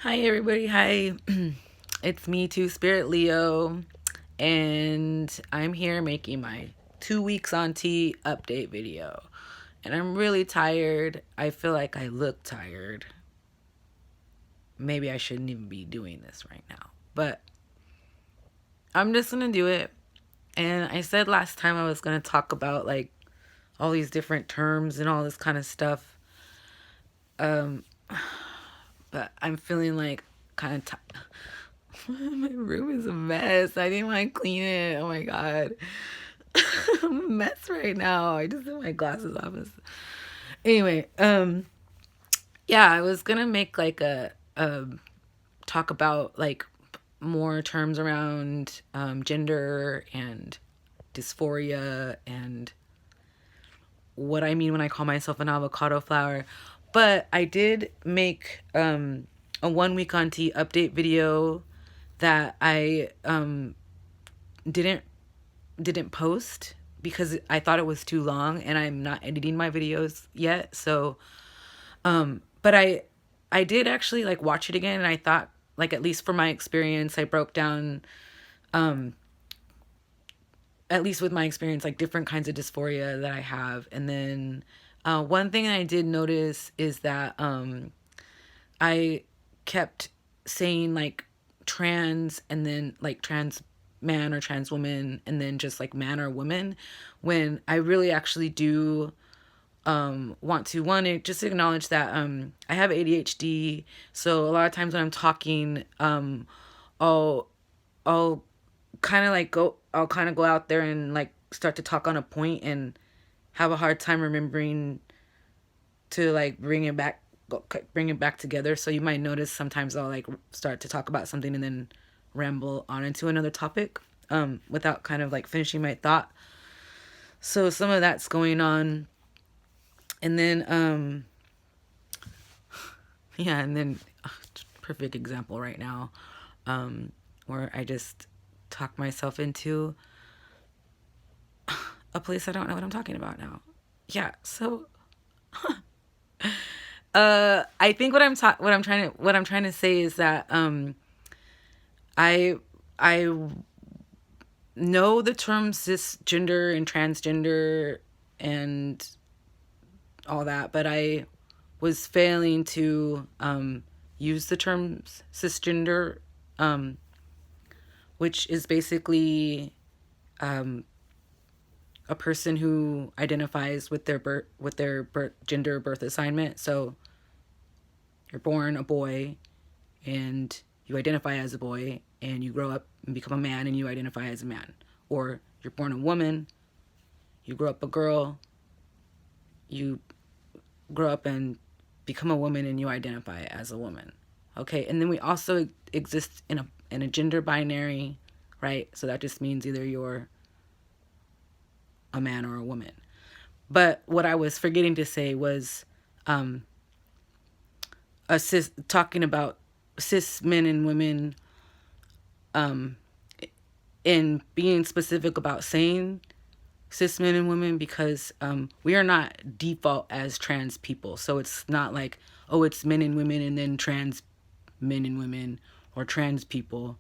Hi everybody, hi. It's me too, Spirit Leo, and I'm here making my 2 weeks on tea update video. And I'm really tired. I feel like I look tired. Maybe I shouldn't even be doing this right now. But I'm just gonna do it. And I said last time I was gonna talk about like all these different terms and all this kind of stuff. Um but I'm feeling like kind of my room is a mess. I didn't want to clean it. Oh my god. I'm a mess right now. I just have my glasses off. Anyway, yeah, I was gonna make like a talk about like more terms around gender and dysphoria and what I mean when I call myself an avocado flower. But I did make a 1 week on tea update video that I didn't post because I thought it was too long and I'm not editing my videos yet. So but I did actually like watch it again, and I thought, like, at least for my experience, I broke down at least with my experience, like different kinds of dysphoria that I have. And then one thing I did notice is that I kept saying like trans and then like trans man or trans woman and then just like man or woman, when I really actually do want to just acknowledge that I have ADHD. So a lot of times when I'm talking, I'll I'll I'll kind of go out there and like start to talk on a point and have a hard time remembering to like bring it back together. So you might notice sometimes I'll like start to talk about something and then ramble on into another topic without kind of like finishing my thought. So some of that's going on. And then yeah, and then perfect example right now, where I just talk myself into a place I don't know what I'm talking about now. Yeah, so I think what I'm trying to say is that I I know the terms cisgender and transgender and all that, but I was failing to use the terms cisgender, which is basically a person who identifies with their gender birth assignment. So you're born a boy and you identify as a boy, and you grow up and become a man and you identify as a man. Or you're born a woman, you grow up a girl, you grow up and become a woman and you identify as a woman. Okay, and then we also exist in a gender binary, right? So that just means either you're a man or a woman. But what I was forgetting to say was talking about cis men and women, and being specific about saying cis men and women because we are not default as trans people. So it's not like, oh, it's men and women and then trans men and women or trans people.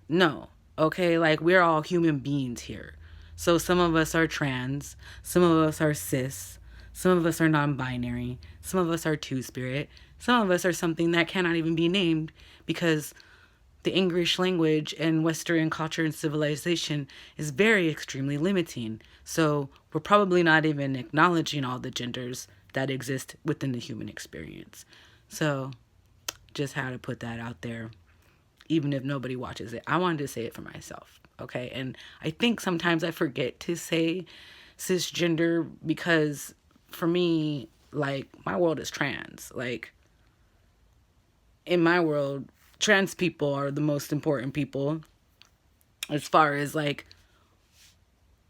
No. Okay, like we're all human beings here. So some of us are trans, some of us are cis, some of us are non-binary, some of us are two-spirit, some of us are something that cannot even be named because the English language and Western culture and civilization is very extremely limiting. So we're probably not even acknowledging all the genders that exist within the human experience. So just had to put that out there, even if nobody watches it. I wanted to say it for myself, okay? And I think sometimes I forget to say cisgender because for me, like, my world is trans. Like, in my world, trans people are the most important people as far as like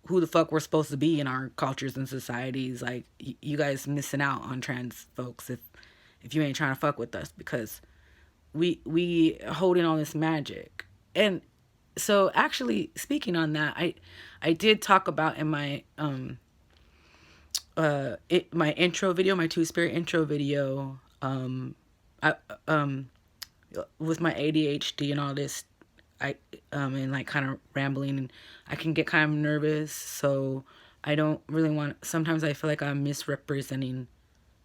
who the fuck we're supposed to be in our cultures and societies. Like, you guys missing out on trans folks if you ain't trying to fuck with us, because we holding all this magic. And so actually speaking on that, I did talk about in my my intro video, my two-spirit intro video, I with my ADHD and all this, I and like kind of rambling, and I can get kind of nervous. So I don't really want. Sometimes I feel like I'm misrepresenting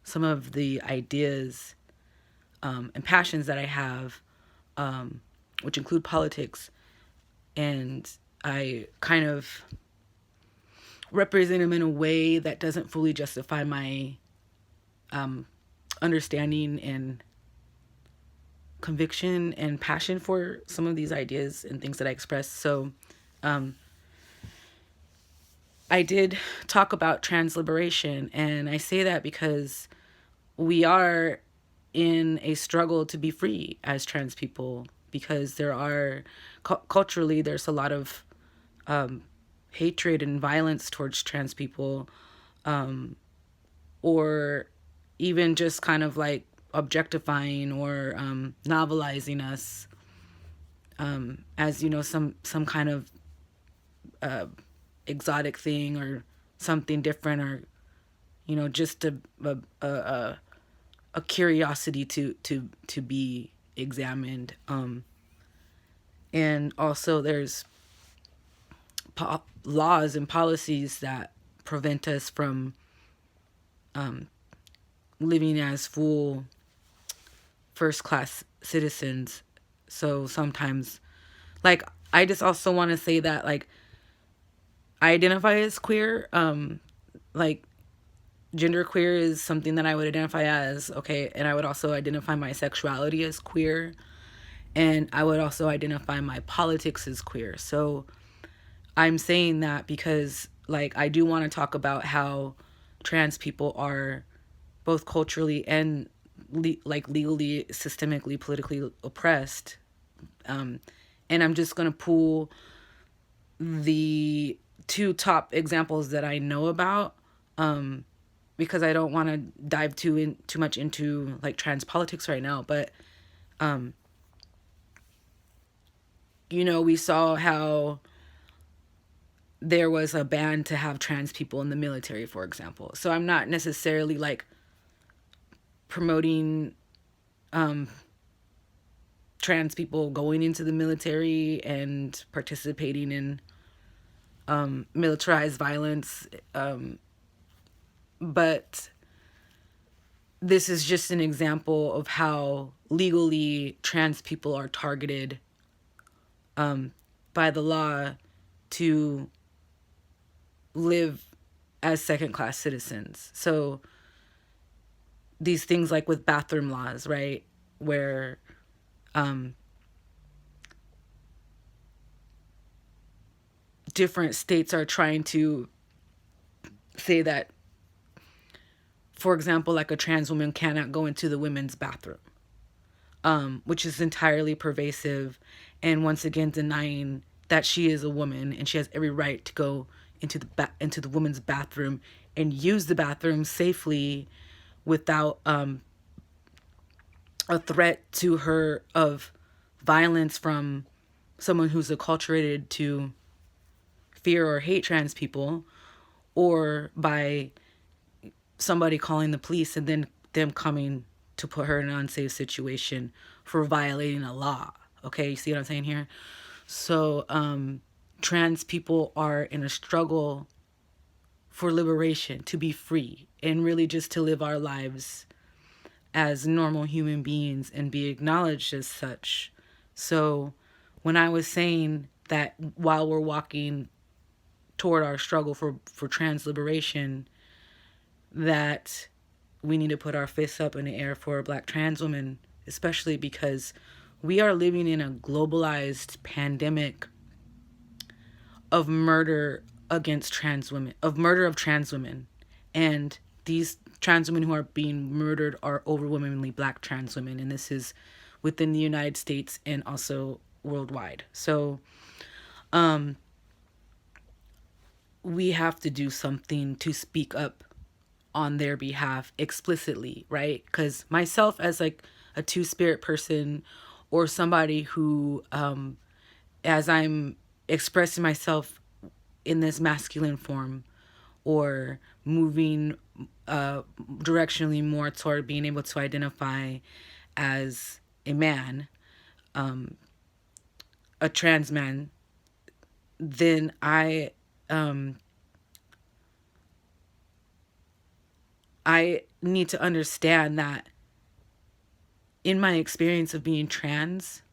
some of the ideas and passions that I have, which include politics, and I kind of represent them in a way that doesn't fully justify my understanding and conviction and passion for some of these ideas and things that I express. So I did talk about trans liberation, and I say that because we are in a struggle to be free as trans people, because there are culturally there's a lot of hatred and violence towards trans people, or even just kind of like objectifying or novelizing us as some kind of exotic thing or something different, or just a curiosity to be examined. And also there's laws and policies that prevent us from living as full first class citizens. So sometimes, like, I just also want to say that, like, I identify as queer. Like, gender queer is something that I would identify as, okay, and I would also identify my sexuality as queer, and I would also identify my politics as queer. So I'm saying that because, like, I do want to talk about how trans people are both culturally and legally, systemically, politically oppressed. And I'm just going to pull the two top examples that I know about, because I don't want to dive too much into like trans politics right now. But we saw how there was a ban to have trans people in the military, for example. So I'm not necessarily like promoting trans people going into the military and participating in militarized violence, but this is just an example of how legally trans people are targeted by the law to live as second-class citizens. So these things like with bathroom laws, right, where different states are trying to say that, for example, like a trans woman cannot go into the women's bathroom, which is entirely pervasive, and once again denying that she is a woman and she has every right to go into the women's bathroom and use the bathroom safely without a threat to her of violence from someone who's acculturated to fear or hate trans people, or by somebody calling the police and then them coming to put her in an unsafe situation for violating a law. Okay, you see what I'm saying here? So trans people are in a struggle for liberation, to be free, and really just to live our lives as normal human beings and be acknowledged as such. So when I was saying that while we're walking toward our struggle for trans liberation, that we need to put our fists up in the air for Black trans women, especially because we are living in a globalized pandemic of murder against trans women, of murder of trans women. And these trans women who are being murdered are overwhelmingly Black trans women. And this is within the United States and also worldwide. So we have to do something to speak up on their behalf explicitly, right? Because myself as like a two-spirit person, or somebody who, as I'm expressing myself in this masculine form, or moving directionally more toward being able to identify as a man, a trans man, then I need to understand that in my experience of being trans,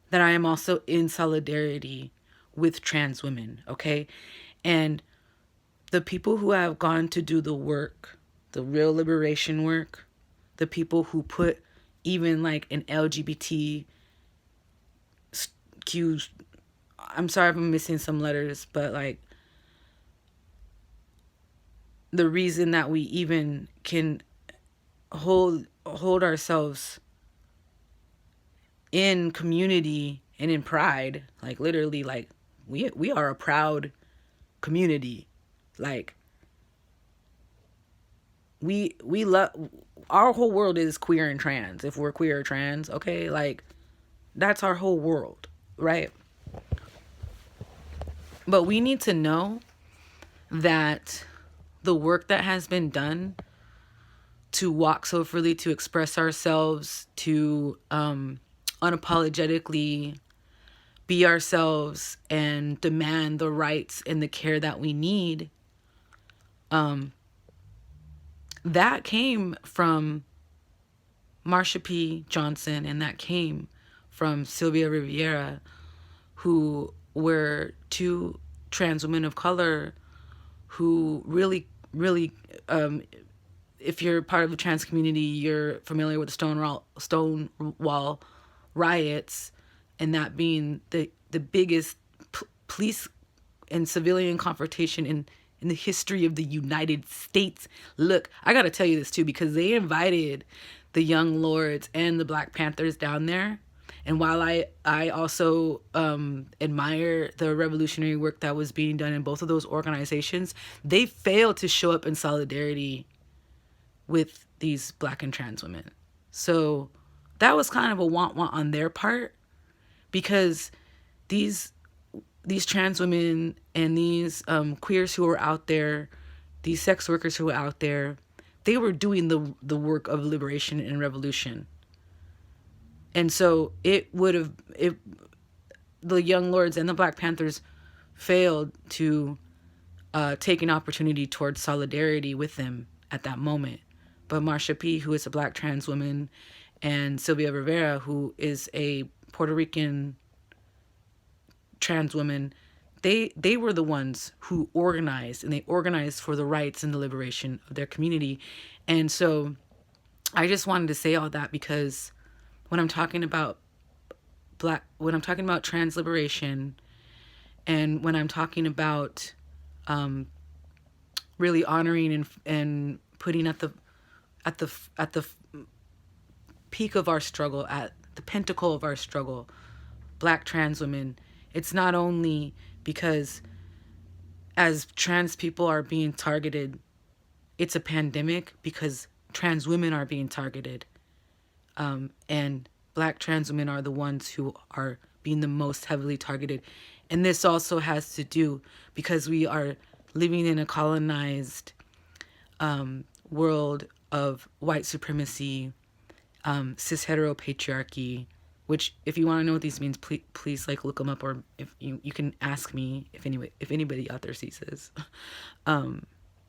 that I am also in solidarity with trans women, okay? And the people who have gone to do the work, the real liberation work, the people who put even like an LGBTQ, I'm sorry if I'm missing some letters, but like the reason that we even can hold ourselves in community and in pride, like literally, like we are a proud community. Like we love, our whole world is queer and trans. If we're queer or trans, okay, like that's our whole world, right? But we need to know that the work that has been done to walk so freely, to express ourselves, to unapologetically be ourselves and demand the rights and the care that we need, that came from Marsha P. Johnson, and that came from Sylvia Riviera, who were two trans women of color who really, really, if you're part of the trans community, you're familiar with the Stonewall riots, and that being the biggest police and civilian confrontation in the history of the United States. Look, I gotta tell you this too, because they invited the Young Lords and the Black Panthers down there. And while I also admire the revolutionary work that was being done in both of those organizations, they failed to show up in solidarity with these Black and trans women. So that was kind of a want on their part, because these trans women and these queers who were out there, these sex workers who were out there, they were doing the work of liberation and revolution. And so the Young Lords and the Black Panthers failed to take an opportunity towards solidarity with them at that moment. But Marsha P., who is a Black trans woman, and Sylvia Rivera, who is a Puerto Rican trans woman, they were the ones who organized, and they organized for the rights and the liberation of their community. And so I just wanted to say all that, because when I'm talking about trans liberation, and when I'm talking about really honoring and putting at the peak of our struggle, at the pinnacle of our struggle, Black trans women, it's not only because as trans people are being targeted, it's a pandemic because trans women are being targeted. And Black trans women are the ones who are being the most heavily targeted. And this also has to do because we are living in a colonized world of white supremacy, cis heteropatriarchy, which if you want to know what these means, please like look them up, or if you can ask me if anybody out there sees this, and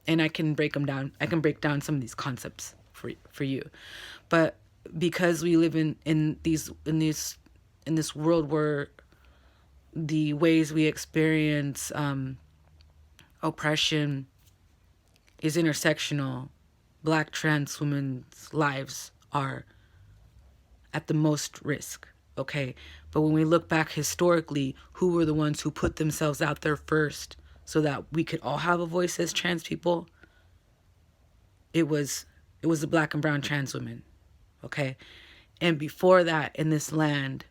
I can break them down. I can break down some of these concepts for you, but because we live in this world where the ways we experience oppression is intersectional, Black trans women's lives are at the most risk, okay? But when we look back historically, who were the ones who put themselves out there first so that we could all have a voice as trans people? It was the Black and brown trans women, okay? And before that, in this land,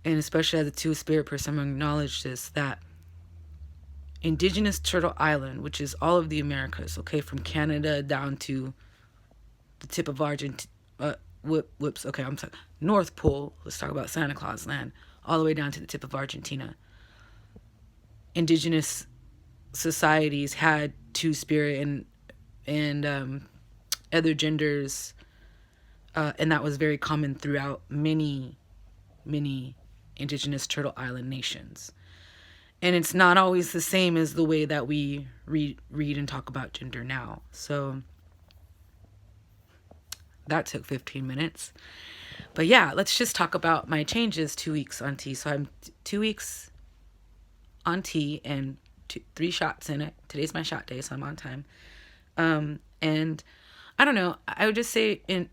and especially as a two-spirit person, I'm going to acknowledge this, that Indigenous Turtle Island, which is all of the Americas, okay, from Canada down to the tip of Argentina, okay, I'm sorry, North Pole, let's talk about Santa Claus land, all the way down to the tip of Argentina. Indigenous societies had two-spirit and other genders And that was very common throughout many, many indigenous Turtle Island nations. And it's not always the same as the way that we read and talk about gender now. So that took 15 minutes. But yeah, let's just talk about my changes 2 weeks on tea. So I'm 2 weeks on tea and 3 shots in it. Today's my shot day, so I'm on time. And I don't know. I would just say I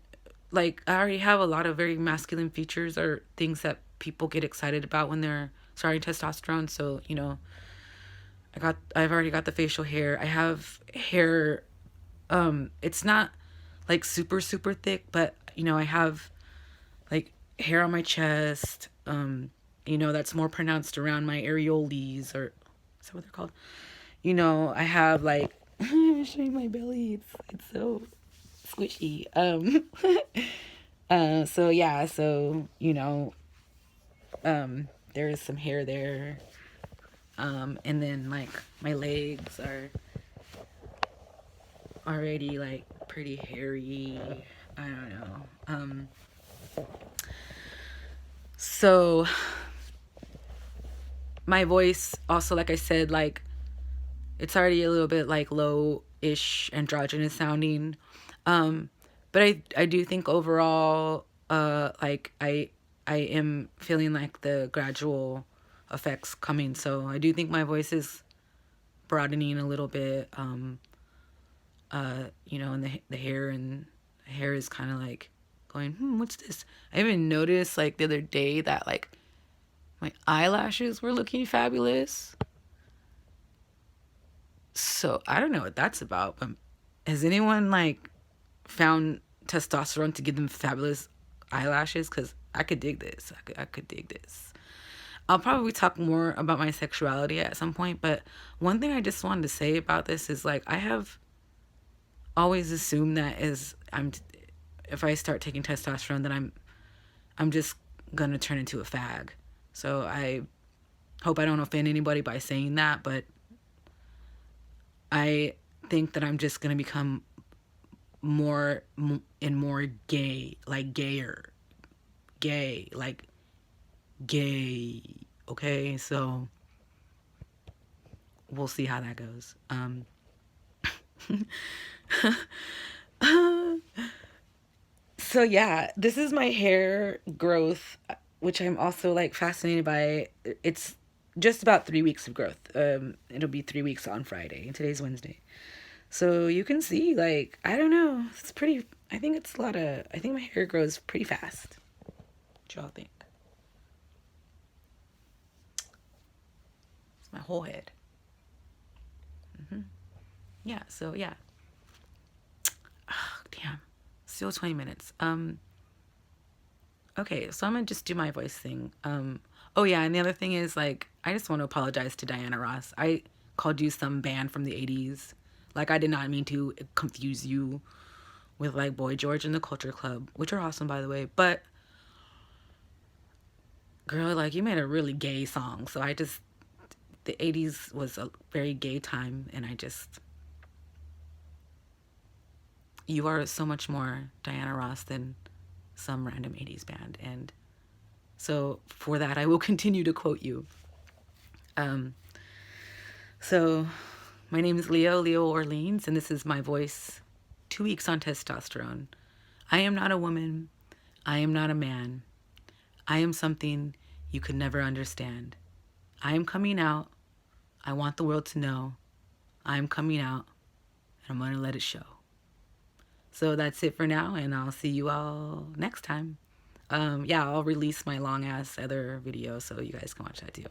already have a lot of very masculine features or things that people get excited about when they're starting testosterone. So, I've already got the facial hair. I have hair. It's not like super, super thick, but I have like hair on my chest, that's more pronounced around my areoles, or is that what they're called? I have like, I'm showing my belly. It's so squishy. So yeah, there is some hair there. And then like my legs are already like pretty hairy. I don't know. So my voice also, like I said, like it's already a little bit like low-ish androgynous sounding. But I do think overall, like I am feeling like the gradual effects coming. So I do think my voice is broadening a little bit. And the hair is kind of like going, what's this? I even noticed like the other day that like my eyelashes were looking fabulous. So I don't know what that's about, but has anyone like found testosterone to give them fabulous eyelashes? Because I could dig this. I could dig this. I'll probably talk more about my sexuality at some point, but one thing I just wanted to say about this is like I have always assumed that if I start taking testosterone, then I'm just gonna turn into a fag. So I hope I don't offend anybody by saying that, but I think that I'm just gonna become more and more gay, like gayer, gay, like gay. Okay, so we'll see how that goes. So yeah, this is my hair growth, which I'm also like fascinated by. It's just about 3 weeks of growth. It'll be 3 weeks on Friday, and today's Wednesday. So you can see, like, I don't know, it's pretty. I think it's a lot of. I think my hair grows pretty fast. What y'all think? It's my whole head. Yeah. So yeah. Oh, damn. Still 20 minutes. Okay, so I'm gonna just do my voice thing. Oh yeah, and the other thing is like I just want to apologize to Diana Ross. I called you some band from the 80s. Like I did not mean to confuse you with like Boy George and the Culture Club, which are awesome by the way. But girl, like you made a really gay song. So the 80s was a very gay time, and you are so much more Diana Ross than some random 80s band, and so for that I will continue to quote you. So my name is Leo Orleans, and this is my voice 2 weeks on testosterone. I am not a woman. I am not a man. I am something you could never understand. I am coming out. I want the world to know. I am coming out, and I'm going to let it show. So that's it for now, and I'll see you all next time. I'll release my long ass other video so you guys can watch that too.